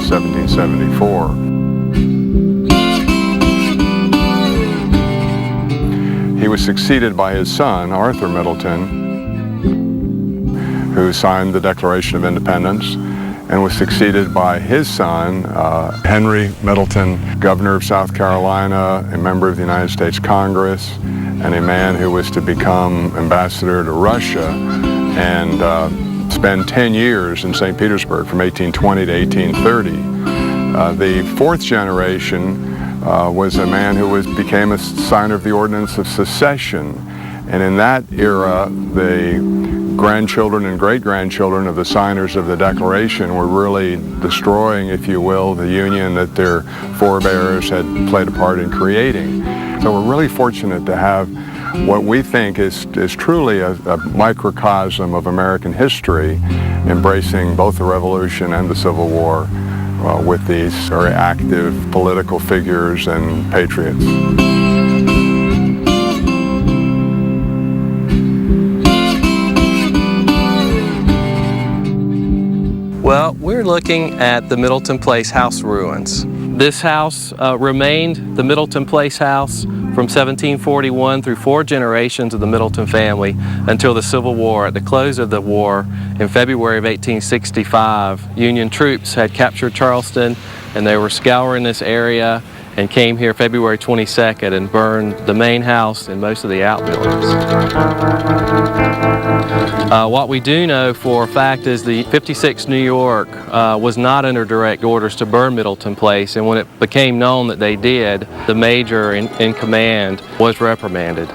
1774. He was succeeded by his son, Arthur Middleton, who signed the Declaration of Independence, and was succeeded by his son, Henry Middleton, governor of South Carolina, a member of the United States Congress, and a man who was to become ambassador to Russia and spend 10 years in St. Petersburg from 1820 to 1830. The fourth generation was a man who became a signer of the Ordinance of Secession, and in that era, the grandchildren and great-grandchildren of the signers of the Declaration were really destroying, if you will, the Union that their forebears had played a part in creating. So we're really fortunate to have what we think is truly a microcosm of American history, embracing both the Revolution and the Civil War with these very active political figures and patriots. Well, we're looking at the Middleton Place house ruins. This house remained the Middleton Place house from 1741 through 4 generations of the Middleton family until the Civil War. At the close of the war, in February of 1865, Union troops had captured Charleston, and they were scouring this area and came here February 22nd and burned the main house and most of the outbuildings. What we do know for a fact is the 56 New York was not under direct orders to burn Middleton Place, and when it became known that they did, the major in command was reprimanded.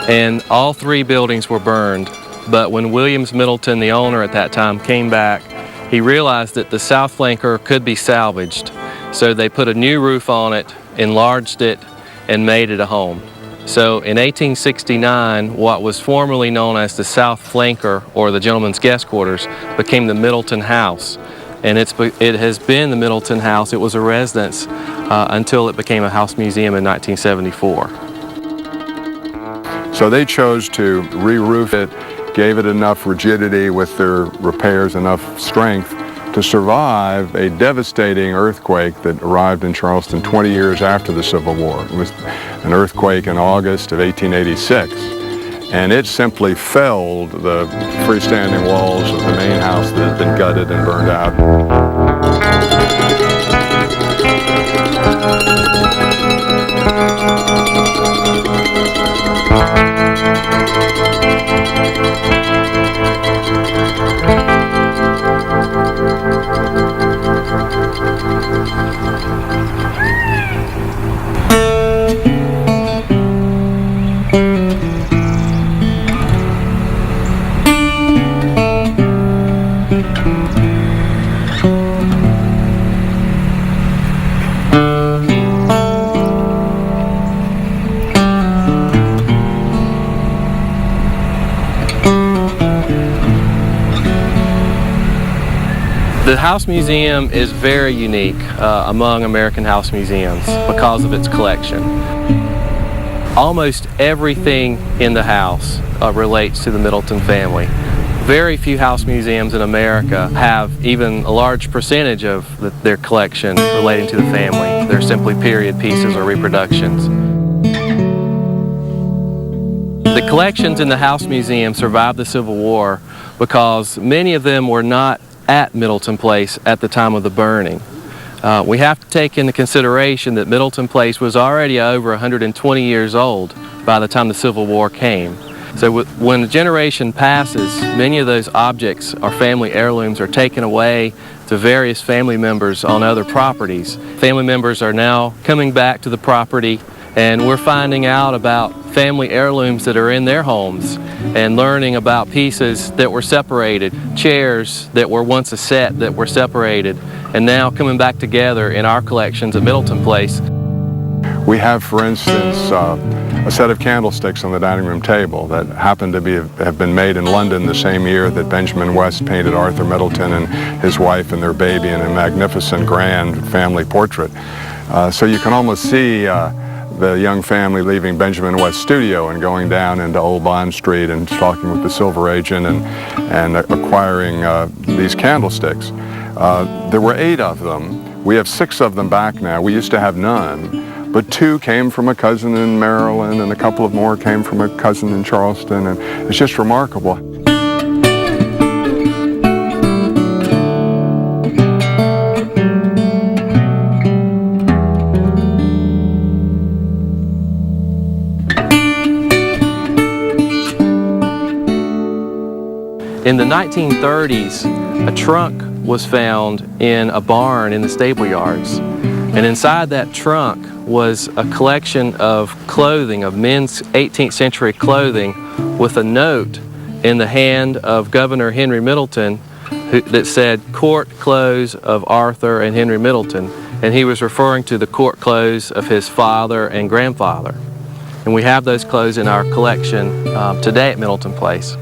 And all 3 buildings were burned, but when Williams Middleton, the owner at that time, came back, he realized that the south flanker could be salvaged. So they put a new roof on it, enlarged it, and made it a home. So in 1869, what was formerly known as the South Flanker, or the Gentleman's Guest Quarters, became the Middleton House. And it has been the Middleton House. It was a residence until it became a house museum in 1974. So they chose to re-roof it, gave it enough rigidity with their repairs, enough strength to survive a devastating earthquake that arrived in Charleston 20 years after the Civil War. It was an earthquake in August of 1886, and it simply felled the freestanding walls of the main house that had been gutted and burned out. The House Museum is very unique among American house museums because of its collection. Almost everything in the house relates to the Middleton family. Very few house museums in America have even a large percentage of their collection relating to the family. They're simply period pieces or reproductions. The collections in the House Museum survived the Civil War because many of them were not at Middleton Place at the time of the burning. We have to take into consideration that Middleton Place was already over 120 years old by the time the Civil War came. So when a generation passes, many of those objects or family heirlooms are taken away to various family members on other properties. Family members are now coming back to the property, and we're finding out about family heirlooms that are in their homes and learning about pieces that were separated, chairs that were once a set that were separated, and now coming back together in our collections at Middleton Place. We have, for instance, a set of candlesticks on the dining room table that happened to have been made in London the same year that Benjamin West painted Arthur Middleton and his wife and their baby in a magnificent, grand family portrait. So you can almost see the young family leaving Benjamin West's studio and going down into Old Bond Street and talking with the silver agent and acquiring these candlesticks. There were 8 of them. We have 6 of them back now. We used to have none, but 2 came from a cousin in Maryland, and a couple of more came from a cousin in Charleston, and it's just remarkable. In the 1930s, a trunk was found in a barn in the stable yards. And inside that trunk was a collection of clothing, of men's 18th century clothing, with a note in the hand of Governor Henry Middleton that said, "Court clothes of Arthur and Henry Middleton." And he was referring to the court clothes of his father and grandfather. And we have those clothes in our collection today at Middleton Place.